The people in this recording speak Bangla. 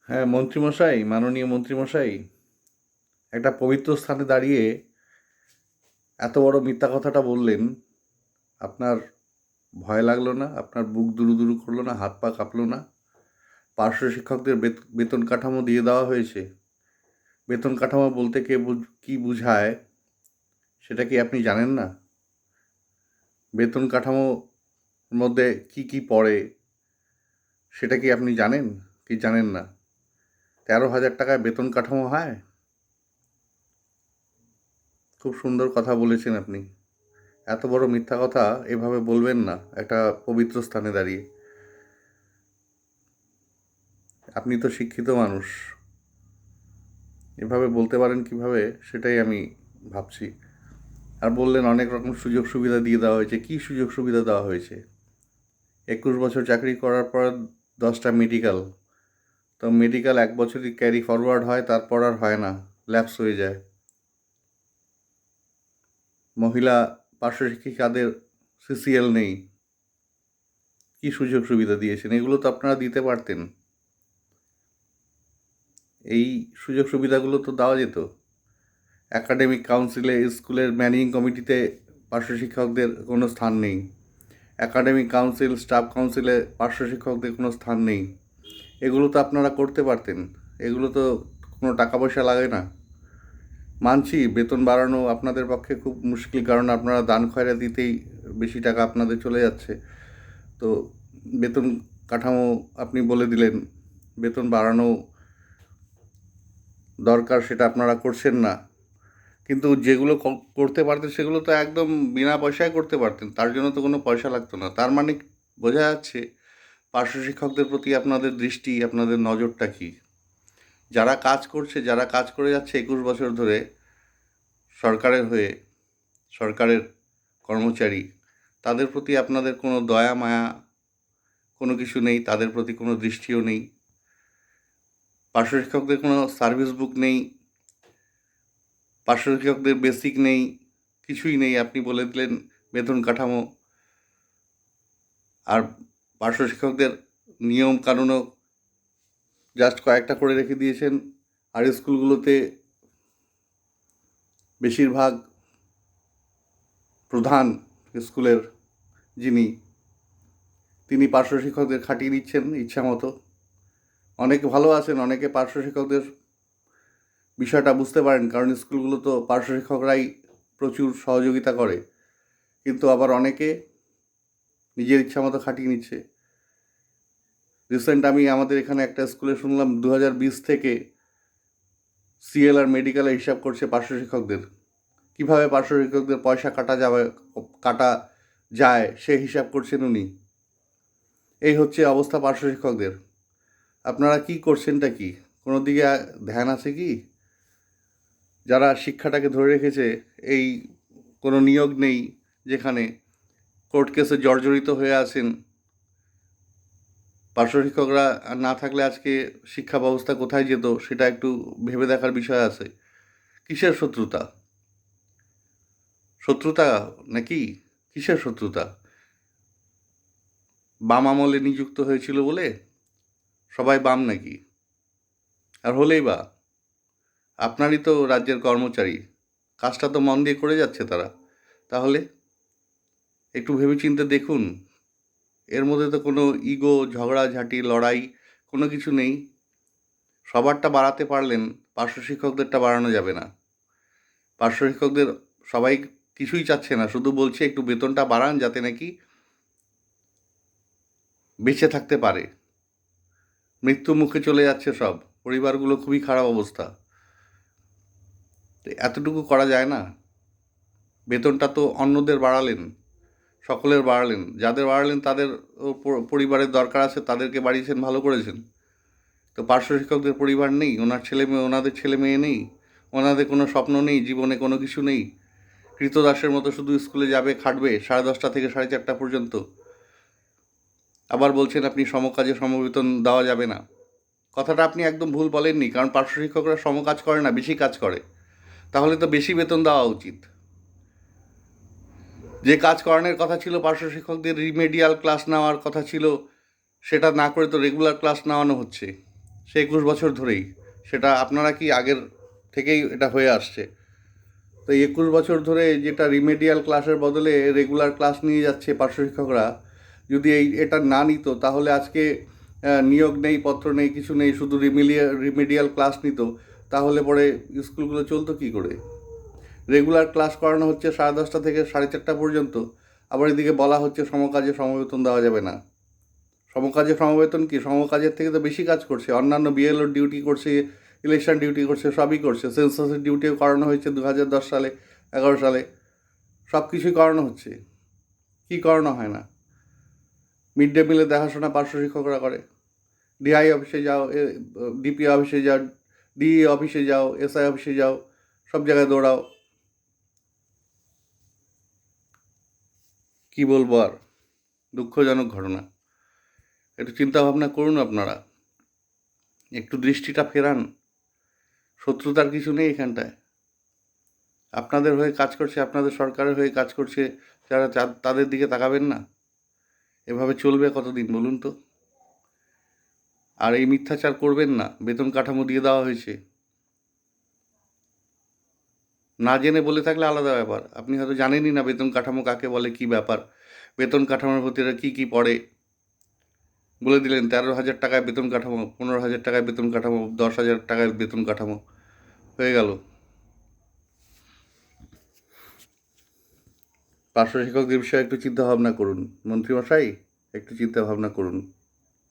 হ্যাঁ, মন্ত্রীমশাই, মাননীয় মন্ত্রীমশাই, একটা পবিত্র স্থানে দাঁড়িয়ে এত বড় মিথ্যা কথাটা বললেন। আপনার ভয় লাগলো না? আপনার বুক দুরু দুরু করলো না? হাত পা কাঁপলো না? পার্শ্ব শিক্ষকদের বেতন কাঠামো দিয়ে দেওয়া হয়েছে। বেতন কাঠামো বলতে কি বুঝায় সেটা কি আপনি জানেন না? বেতন কাঠামোর মধ্যে কি কি পড়ে সেটা কি আপনি জানেন কি জানেন না? 13,000 টাকায় বেতন কাঠামো হয়? খুব সুন্দর কথা বলেছেন আপনি। এত বড় মিথ্যা কথা এভাবে বলবেন না একটা পবিত্র স্থানে দাঁড়িয়ে। আপনি তো শিক্ষিত মানুষ, এভাবে বলতে পারেন কিভাবে সেটাই আমি ভাবছি। আর বললেন অনেক রকম সুযোগ সুবিধা দিয়ে দেওয়া হয়েছে। কি সুযোগ সুবিধা দেওয়া হয়েছে? 21 বছর চাকরি করার পর 10টা মেডিকেল। তো মেডিকেল 1 বছরই ক্যারি ফরওয়ার্ড হয়, তারপর আর হয় না, ল্যাপস হয়ে যায়। মহিলা পার্শ্ব শিক্ষিকাদের সিসিএল নেই। কি সুযোগ সুবিধা দিয়েছেন? এগুলো তো আপনারা দিতে পারতেন। এই সুযোগ সুবিধাগুলো তো দেওয়া যেত। একাডেমিক কাউন্সিলে, স্কুলের ম্যানেজিং কমিটিতে পার্শ্ব শিক্ষকদের কোনো স্থান নেই। একাডেমিক কাউন্সিল, স্টাফ কাউন্সিলে পার্শ্ব শিক্ষকদের কোনো স্থান নেই। এগুলো তো আপনারা করতে পারতেন। এগুলো তো কোনো টাকা পয়সা লাগে না। মানছি বেতন বাড়ানো আপনাদের পক্ষে খুব মুশকিল, কারণ আপনারা দান খয়রাতিতেই বেশি টাকা আপনাদের চলে যাচ্ছে। তো বেতন কাঠামো আপনি বলে দিলেন, বেতন বাড়ানো দরকার, সেটা আপনারা করছেন না। কিন্তু যেগুলো করতে পারতেন সেগুলো তো একদম বিনা পয়সায় করতে পারতেন, তার জন্য তো কোনো পয়সা লাগতো না। তার মানে বোঝা যাচ্ছে পার্শ্ব শিক্ষকদের প্রতি আপনাদের দৃষ্টি, আপনাদের নজরটা কী। যারা কাজ করছে, যারা কাজ করে যাচ্ছে 21 বছর ধরে সরকারের হয়ে, সরকারের কর্মচারী, তাদের প্রতি আপনাদের কোনো দয়া মায়া কোনো কিছু নেই, তাদের প্রতি কোনো দৃষ্টিও নেই। পার্শ্ব শিক্ষকদের কোনো সার্ভিস বুক নেই, পার্শ্ব শিক্ষকদের বেসিক নেই, কিছুই নেই। আপনি বলে দিলেন বেতন কাঠামো। আর পার্শ্ব শিক্ষকদের নিয়ম কানুনও জাস্ট কয়েকটা করে রেখে দিয়েছেন। আর স্কুলগুলোতে বেশিরভাগ প্রধান স্কুলের যিনি, তিনি পার্শ্ব শিক্ষকদের খাটিয়ে দিচ্ছেন ইচ্ছা মতো। অনেকে ভালো আছেন, অনেকে পার্শ্ব শিক্ষকদের বিষয়টা বুঝতে পারেন, কারণ স্কুলগুলো তো পার্শ্ব শিক্ষকরাই প্রচুর সহযোগিতা করে। কিন্তু আবার অনেকে নিজের ইচ্ছা মতো খাটিয়ে নিচ্ছে। রিসেন্ট আমি আমাদের এখানে একটা স্কুলে শুনলাম 2020 থেকে সিএল আর মেডিকেলের হিসাব করছে পার্শ্ব শিক্ষকদের। কীভাবে পার্শ্ব শিক্ষকদের পয়সা কাটা যায় সে হিসাব করছেন উনি। এই হচ্ছে অবস্থা পার্শ্ব শিক্ষকদের। আপনারা কি করছেনটা কি? কোনো দিকে ধ্যান আছে কি? যারা শিক্ষাটাকে ধরে রেখেছে, এই কোনো নিয়োগ নেই যেখানে, কোর্ট কেসে জর্জরিত হয়ে আছেন। পার্শ্ব শিক্ষকরা না থাকলে আজকে শিক্ষা ব্যবস্থা কোথায় যেত সেটা একটু ভেবে দেখার বিষয় আছে। কিসের শত্রুতা? শত্রুতা নাকি? কিসের শত্রুতা? বাম আমলে নিযুক্ত হয়েছিল বলে সবাই বাম নাকি? আর হলেই বা, আপনারই তো রাজ্যের কর্মচারী, কাজটা তো মন দিয়ে করে যাচ্ছে তারা। তাহলে একটু ভেবেচিন্তে দেখুন। এর মধ্যে তো কোনো ইগো, ঝগড়াঝাঁটি, লড়াই কোনো কিছু নেই। সবারটা বাড়াতে পারলেন, পার্শ্ব শিক্ষকদেরটা বাড়ানো যাবে না। পার্শ্ব শিক্ষকদের সবাই কিছুই চাচ্ছে না, শুধু বলছে একটু বেতনটা বাড়ান যাতে নাকি বেঁচে থাকতে পারে। মৃত্যু মুখে চলে যাচ্ছে সব পরিবারগুলো, খুবই খারাপ অবস্থা। এতটুকু করা যায় না? বেতনটা তো অন্যদের বাড়ালেন, সকলের বাড়ালেন, যাদের বাড়ালেন তাদের পরিবারের দরকার আছে, তাদেরকে বাড়িয়েছেন, ভালো করেছেন। তো পার্শ্ব শিক্ষকদের পরিবার নেই? ওনার ছেলে মেয়ে, ওনাদের ছেলে মেয়ে নেই? ওনাদের কোনো স্বপ্ন নেই? জীবনে কোনো কিছু নেই? কৃতদাসের মতো শুধু স্কুলে যাবে, খাটবে 10:30 থেকে 4:30 পর্যন্ত। আবার বলছেন আপনি সমকাজে সমবেতন দেওয়া যাবে না। কথাটা আপনি একদম ভুল বলেননি, কারণ পার্শ্ব শিক্ষকরা সমকাজ করে না, বেশি কাজ করে। তাহলে তো বেশি বেতন দেওয়া উচিত। যে কাজ করানোর কথা ছিল পার্শ্ব শিক্ষকদের, রিমেডিয়াল ক্লাস নেওয়ার কথা ছিল, সেটা না করে তো রেগুলার ক্লাস নেওয়ানো হচ্ছে। সে 21 বছর ধরেই। সেটা আপনারা কি আগের থেকেই এটা হয়ে আসছে? তো 21 বছর ধরে যেটা রিমেডিয়াল ক্লাসের বদলে রেগুলার ক্লাস নিয়ে যাচ্ছে পার্শ্ব শিক্ষকরা, যদি এটা না নিত তাহলে আজকে নিয়োগ নেই, পত্র নেই, কিছু নেই, শুধু রিমেডিয়াল ক্লাস নিত, তাহলে পরে স্কুলগুলো চলতো কী করে? রেগুলার ক্লাস করানো হচ্ছে 10:30 থেকে 4:30 পর্যন্ত, আবার এদিকে বলা হচ্ছে সমকাজে সমবেতন দেওয়া যাবে না। সমকাজে সমবেতন কি? সমকাজের থেকে তো বেশি কাজ করছে, অন্যান্য বিএলওর ডিউটি করছে, ইলেকশন ডিউটি করছে, সবই করছে। সেন্সাসের ডিউটিও করানো হয়েছে 2010 সালে, 11 সালে, সব কিছুই করানো হচ্ছে। কি করানো হয় না? মিড ডে মিলে দেখাশোনা পার্শ্ব শিক্ষকরা করে। ডিআই অফিসে যাও, ডিপি অফিসে যাও, ডিই অফিসে যাও, এসআই অফিসে যাও, সব জায়গায় দৌড়াও। কি বলবো আর, দুঃখজনক ঘটনা। একটু চিন্তা ভাবনা করুন আপনারা, একটু দৃষ্টিটা ফেরান। শত্রুতার কিছু নেই এখানটায়। আপনাদের হয়ে কাজ করছে, আপনাদের সরকারের হয়ে কাজ করছে যারা, তাদের দিকে তাকাবেন না? এভাবে চলবে কতদিন বলুন তো? আর এই মিথ্যাচার করবেন না। বেতন কাঠামো দিয়ে দেওয়া হয়েছে, না জেনে বলে থাকলে আলাদা ব্যাপার। আপনি হয়তো জানেনই না বেতন কাঠামো কাকে বলে, কি ব্যাপার। বেতন কাঠামোর ভিতরে কী কী পড়ে বলে দিলেন। 13,000 টাকায় বেতন কাঠামো, 15,000 টাকায় বেতন কাঠামো, 10,000 টাকায় বেতন কাঠামো হয়ে গেল। পার্শ্ব শিক্ষকদের বিষয়ে একটু চিন্তা ভাবনা করুন মন্ত্রীমশাই, একটু চিন্তা ভাবনা করুন।